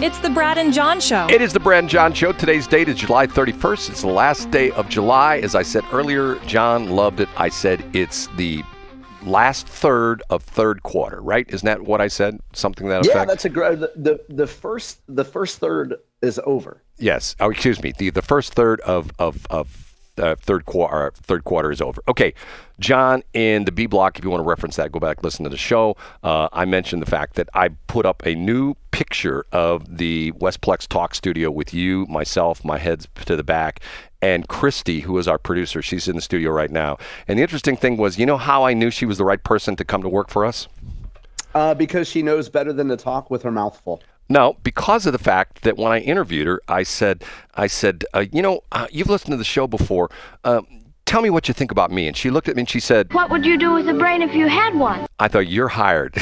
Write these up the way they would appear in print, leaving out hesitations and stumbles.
It's the Brad and John Show. It is the Brad and John Show. Today's date is July 31st. It's the last day of July. As I said earlier, John loved it. I said it's the last third of third quarter, right? Isn't that what I said? Something to that effect? Yeah, that's a great. The first third is over. Yes. Oh, excuse me. The first third of third quarter is over. Okay, John, in the B block, if you want to reference that, go back, listen to the show. I mentioned the fact that I put up a new picture of the Westplex Talk Studio with you, myself, my head's to the back, and Christy, who is our producer. She's in the studio right now. And the interesting thing was, you know how I knew she was the right person to come to work for us? Because she knows better than to talk with her mouth full. No, because of the fact that when I interviewed her, I said, you've listened to the show before. Tell me what you think about me. And she looked at me and she said, "What would you do with a brain if you had one?" I thought, you're hired.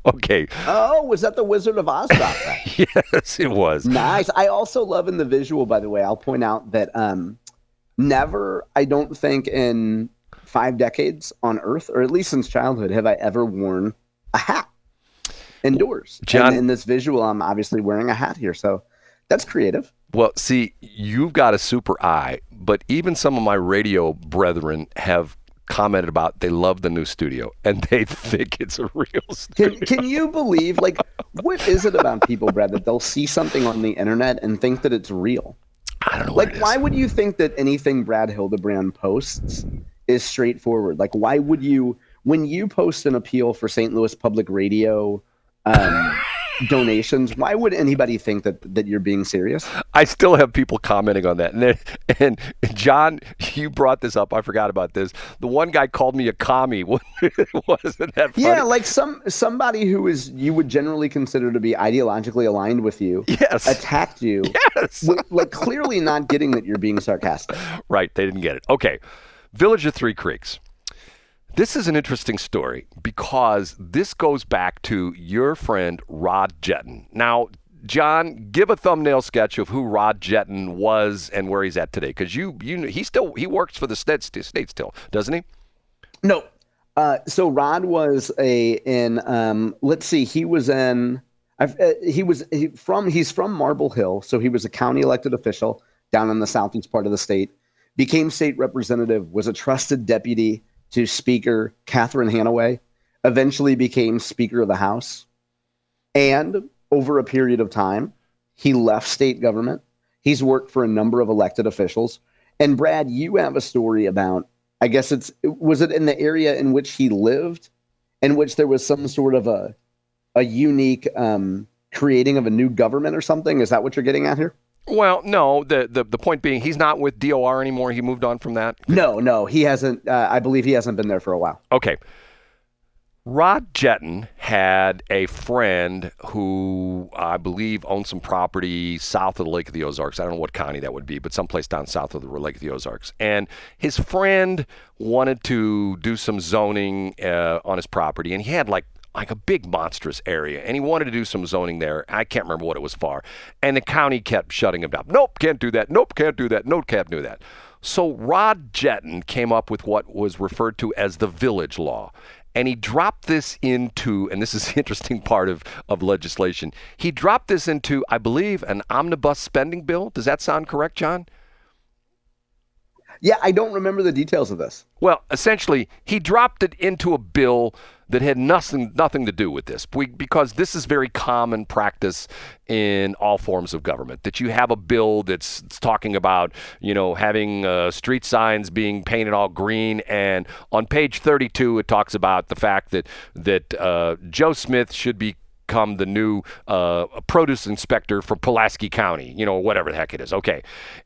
Okay. Oh, was that the Wizard of Oz drop? Yes, it was. Nice. I also love in the visual, by the way, I'll point out that never, I don't think in 5 decades on Earth, or at least since childhood, have I ever worn a hat indoors. John, and in this visual, I'm obviously wearing a hat here, so that's creative. Well, see, you've got a super eye, but even some of my radio brethren have commented about they love the new studio and they think it's a real studio. Can you believe, like, what is it about people, Brad, that they'll see something on the internet and think that it's real? I don't know. Like, why would you think that anything Brad Hildebrand posts is straightforward? Like, why would you, when you post an appeal for St. Louis Public Radio donations, why would anybody think that you're being serious? I still have people commenting on that. And John, you brought this up. I forgot about this. The one guy called me a commie. Wasn't that funny? Yeah, like somebody who is you would generally consider to be ideologically aligned with you, yes, attacked you. Yes. Like clearly not getting that you're being sarcastic. Right, they didn't get it. Okay, Village of Three Creeks. This is an interesting story because this goes back to your friend Rod Jetton. Now, John, give a thumbnail sketch of who Rod Jetton was and where he's at today, because he works for the state still, doesn't he? No. So Rod was he's from Marble Hill, so he was a county elected official down in the southeast part of the state. Became state representative, was a trusted deputy to Speaker Catherine Hanaway, eventually became Speaker of the House. And over a period of time, he left state government. He's worked for a number of elected officials. And Brad, you have a story about, I guess was it in the area in which he lived, in which there was some sort of a unique creating of a new government or something? Is that what you're getting at here? Well, no, the point being he's not with DOR anymore. He moved on from that. No, he hasn't. I believe he hasn't been there for a while. Okay. Rod Jetton had a friend who I believe owned some property south of the Lake of the Ozarks. I don't know what county that would be, but someplace down south of the Lake of the Ozarks. And his friend wanted to do some zoning on his property, and he had like a big monstrous area, and he wanted to do some zoning there. I can't remember what it was for. And the county kept shutting him down. Nope, can't do that. Nope, can't do that. Nope, can't do that. So Rod Jetton came up with what was referred to as the village law. And he dropped this into, and this is the interesting part of legislation, he dropped this into, I believe, an omnibus spending bill. Does that sound correct, John? Yeah, I don't remember the details of this. Well, essentially, he dropped it into a bill that had nothing to do with this, because this is very common practice in all forms of government, that you have a bill that's talking about, having street signs being painted all green, and on page 32 it talks about the fact that Joe Smith should become the new produce inspector for Pulaski County, whatever the heck it is. Okay.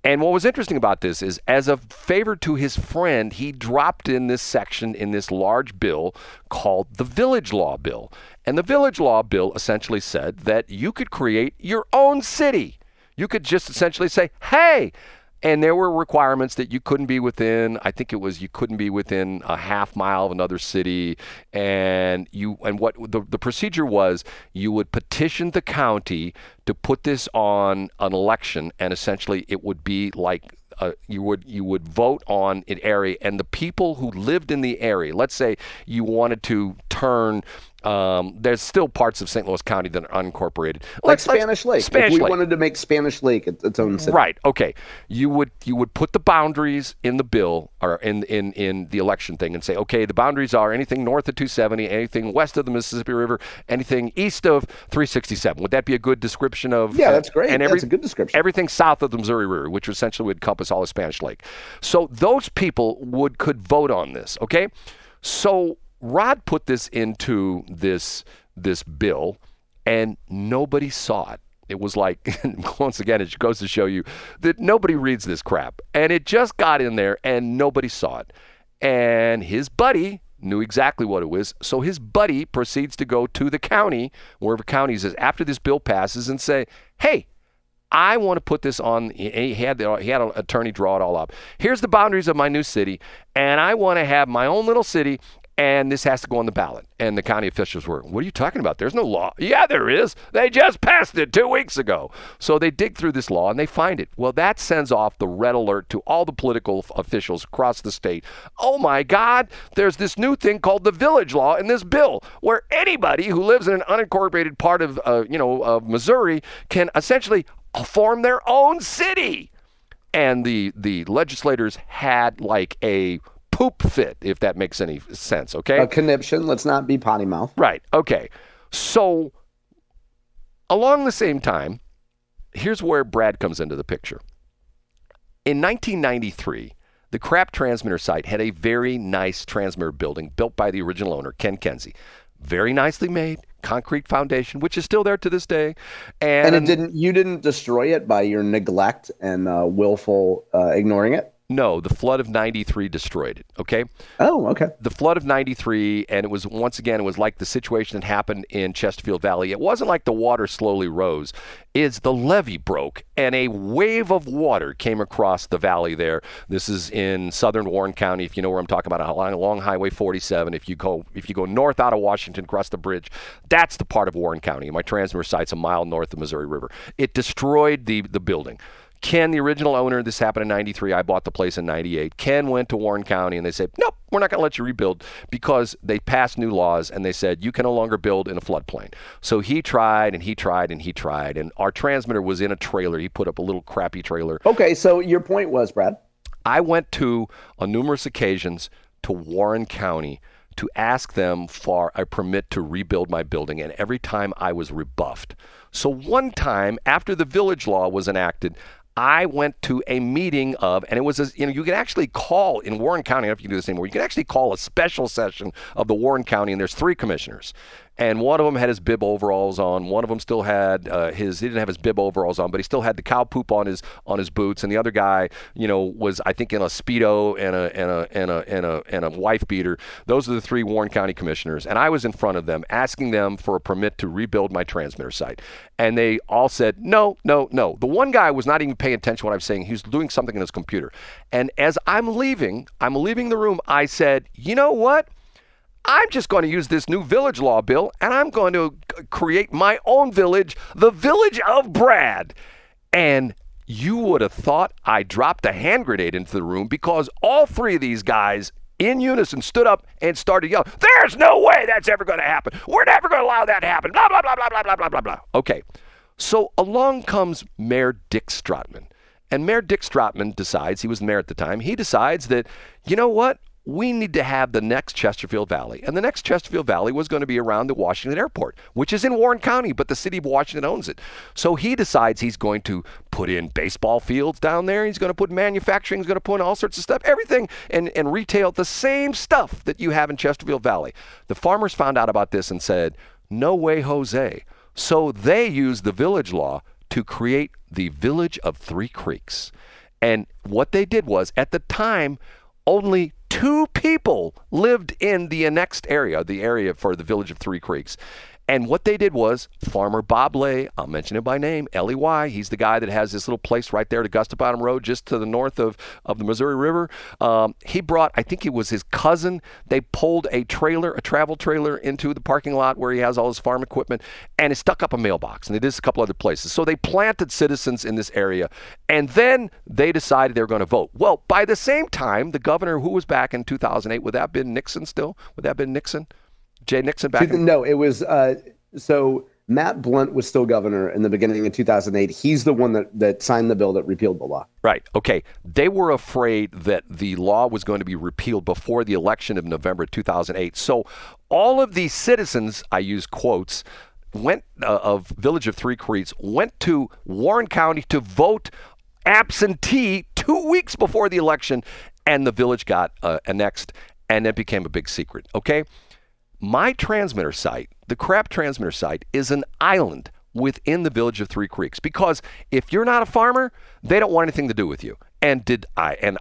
And what was interesting about this is, as a favor to his friend, he dropped in this section in this large bill called the Village Law Bill. And the Village Law Bill essentially said that you could create your own city. You could just essentially say, hey, and there were requirements that you couldn't be within, I think it was you couldn't be within a half mile of another city. And what the procedure was, you would petition the county to put this on an election, and essentially it would be like you would vote on an area, and the people who lived in the area, let's say you wanted to turn There's still parts of St. Louis County that are unincorporated. Like Spanish Lake. Spanish if we Lake. wanted to make Spanish Lake its own city. Right. Okay. You would put the boundaries in the bill or in the election thing and say, okay, the boundaries are anything north of 270, anything west of the Mississippi River, anything east of 367. Would that be a good description of? Yeah, that's great. And That's a good description. Everything south of the Missouri River, which essentially would encompass all of Spanish Lake. So those people could vote on this. Okay. So Rod put this into this bill, and nobody saw it. It was like, once again, it goes to show you that nobody reads this crap. And it just got in there, and nobody saw it. And his buddy knew exactly what it was. So his buddy proceeds to go to the county, wherever county is, after this bill passes, and say, hey, I want to put this on. He had an attorney draw it all up. Here's the boundaries of my new city, and I want to have my own little city, and this has to go on the ballot. And the county officials were, what are you talking about? There's no law. Yeah, there is. They just passed it 2 weeks ago. So they dig through this law and they find it. Well, that sends off the red alert to all the political officials across the state. Oh my God, there's this new thing called the village law in this bill, where anybody who lives in an unincorporated part of Missouri can essentially form their own city. And the legislators had like a poop fit, if that makes any sense, okay? A conniption. Let's not be potty mouth. Right, okay. So, along the same time, here's where Brad comes into the picture. In 1993, the crap transmitter site had a very nice transmitter building built by the original owner, Ken Kenzie. Very nicely made, concrete foundation, which is still there to this day. And you didn't destroy it by your neglect and willful ignoring it? No, the flood of 93 destroyed it, okay? Oh, okay. The flood of 93, and it was, once again, it was like the situation that happened in Chesterfield Valley. It wasn't like the water slowly rose. Is the levee broke, and a wave of water came across the valley there. This is in southern Warren County, if you know where I'm talking about, along Highway 47. If you go north out of Washington, across the bridge, that's the part of Warren County. My transmitter site's a mile north of the Missouri River. It destroyed the building. Ken, the original owner, this happened in 93. I bought the place in 98. Ken went to Warren County and they said, nope, we're not going to let you rebuild, because they passed new laws and they said you can no longer build in a floodplain. So he tried and he tried and he tried. And our transmitter was in a trailer. He put up a little crappy trailer. Okay, so your point was, Brad? I went on numerous occasions to Warren County to ask them for a permit to rebuild my building, and every time I was rebuffed. So one time, after the village law was enacted, I went to a meeting and it was, you can actually call in Warren County, I don't know if you can do this anymore, you can actually call a special session of the Warren County, and there's 3 commissioners. And one of them had his bib overalls on. One of them still had he didn't have his bib overalls on, but he still had the cow poop on his boots. And the other guy, was, I think, in a Speedo and a wife beater. Those are the 3 Warren County commissioners. And I was in front of them asking them for a permit to rebuild my transmitter site. And they all said, no, no, no. The one guy was not even paying attention to what I was saying. He was doing something in his computer. And as I'm leaving the room, I said, you know what? I'm just going to use this new village law bill, and I'm going to create my own village, the Village of Brad. And you would have thought I dropped a hand grenade into the room, because all 3 of these guys in unison stood up and started yelling, there's no way that's ever going to happen. We're never going to allow that to happen. Blah, blah, blah, blah, blah, blah, blah, blah, blah. Okay, so along comes Mayor Dick Stratman. And Mayor Dick Stratman decides, he was the mayor at the time, he decides that, you know what? We need to have the next Chesterfield Valley. And the next Chesterfield Valley was going to be around the Washington Airport, which is in Warren County, but the city of Washington owns it. So he decides he's going to put in baseball fields down there. He's going to put manufacturing. He's going to put in all sorts of stuff, everything, and retail, the same stuff that you have in Chesterfield Valley. The farmers found out about this and said, no way, Jose. So they used the village law to create the Village of 3 Creeks. And what they did was, at the time, only 2 people lived in the annexed area, the area for the Village of 3 Creeks. And what they did was, Farmer Bob Lay, I'll mention him by name, L-E-Y, he's the guy that has this little place right there at Augusta Bottom Road, just to the north of the Missouri River. He brought, I think it was his cousin, they pulled a travel trailer into the parking lot where he has all his farm equipment, and it stuck up a mailbox, and they did this a couple other places. So they planted citizens in this area, and then they decided they were going to vote. Well, by the same time, the governor, who was back in 2008, would that have been Nixon still? Would that have been Nixon? Jay Nixon back? No, it was so Matt Blunt was still governor in the beginning of 2008. He's the one that signed the bill that repealed the law. Right. Okay. They were afraid that the law was going to be repealed before the election of November 2008. So all of these citizens, I use quotes, of Village of Three Creeks went to Warren County to vote absentee 2 weeks before the election, and the village got annexed, and it became a big secret. Okay. My transmitter site, the crap transmitter site, is an island within the Village of Three Creeks, because if you're not a farmer, they don't want anything to do with you. And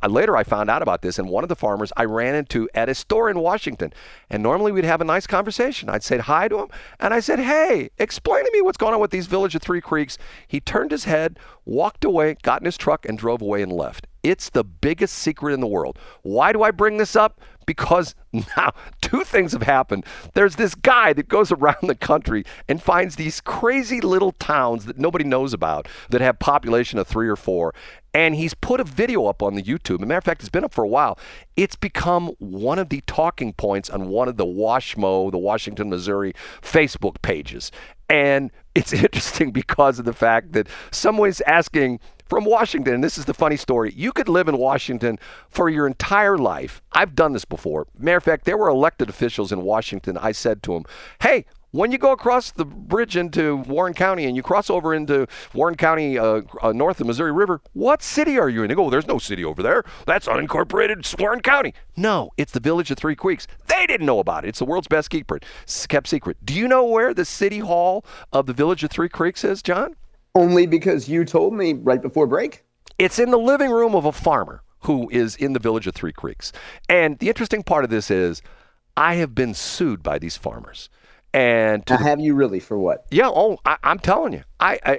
later I found out about this, and one of the farmers I ran into at a store in Washington, and normally we'd have a nice conversation. I'd say hi to him, and I said, hey, explain to me what's going on with these Village of Three Creeks. He turned his head, walked away, got in his truck, and drove away and left. It's the biggest secret in the world. Why do I bring this up? Because now two things have happened. There's this guy that goes around the country and finds these crazy little towns that nobody knows about that have population of 3 or 4. And he's put a video up on the YouTube. As a matter of fact, it's been up for a while. It's become one of the talking points on one of the WashMo, the Washington, Missouri Facebook pages. And it's interesting because of the fact that someone's asking from Washington, and this is the funny story, you could live in Washington for your entire life. I've done this before. Matter of fact, there were elected officials in Washington. I said to them, hey, when you go across the bridge into Warren County and you cross over into Warren County north of the Missouri River, what city are you in? They go, well, there's no city over there. That's unincorporated Warren County. No, it's the Village of Three Creeks. They didn't know about it. It's the world's best kept secret. Do you know where the city hall of the Village of Three Creeks is, John? Only because you told me right before break. It's in the living room of a farmer who is in the Village of Three Creeks. And the interesting part of this is I have been sued by these farmers. And have you really? For what? Yeah. I'm telling you.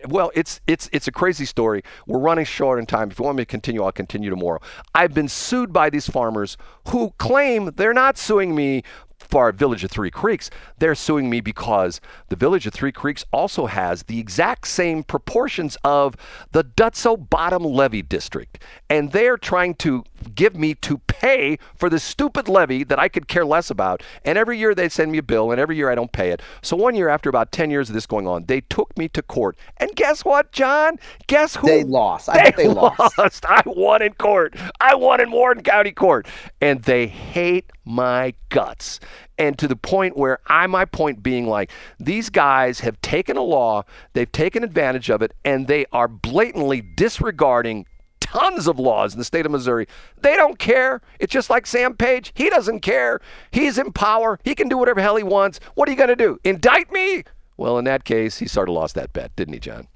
Well, it's a crazy story. We're running short on time. If you want me to continue, I'll continue tomorrow. I've been sued by these farmers who claim they're not suing me for our Village of Three Creeks. They're suing me because the Village of Three Creeks also has the exact same proportions of the Dutso Bottom Levee District. And they're trying to give me to pay for the stupid levy that I could care less about. And every year they send me a bill, and every year I don't pay it. So one year, after about 10 years of this going on, they took me to court. And guess what, John? Guess who? They lost. I bet they lost. I won in court. I won in Warren County Court. And they hate my guts. And to the point where my point being like, these guys have taken a law, they've taken advantage of it, and they are blatantly disregarding tons of laws in the state of Missouri. They don't care. It's just like Sam Page. He doesn't care. He's in power. He can do whatever hell he wants. What are you going to do? Indict me? Well, in that case, he sort of lost that bet, didn't he, John?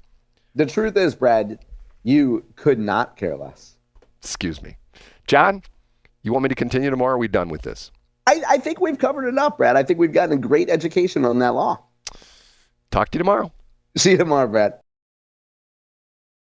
The truth is, Brad, you could not care less. Excuse me. John, you want me to continue tomorrow? Or are we done with this? I think we've covered enough, Brad. I think we've gotten a great education on that law. Talk to you tomorrow. See you tomorrow, Brad.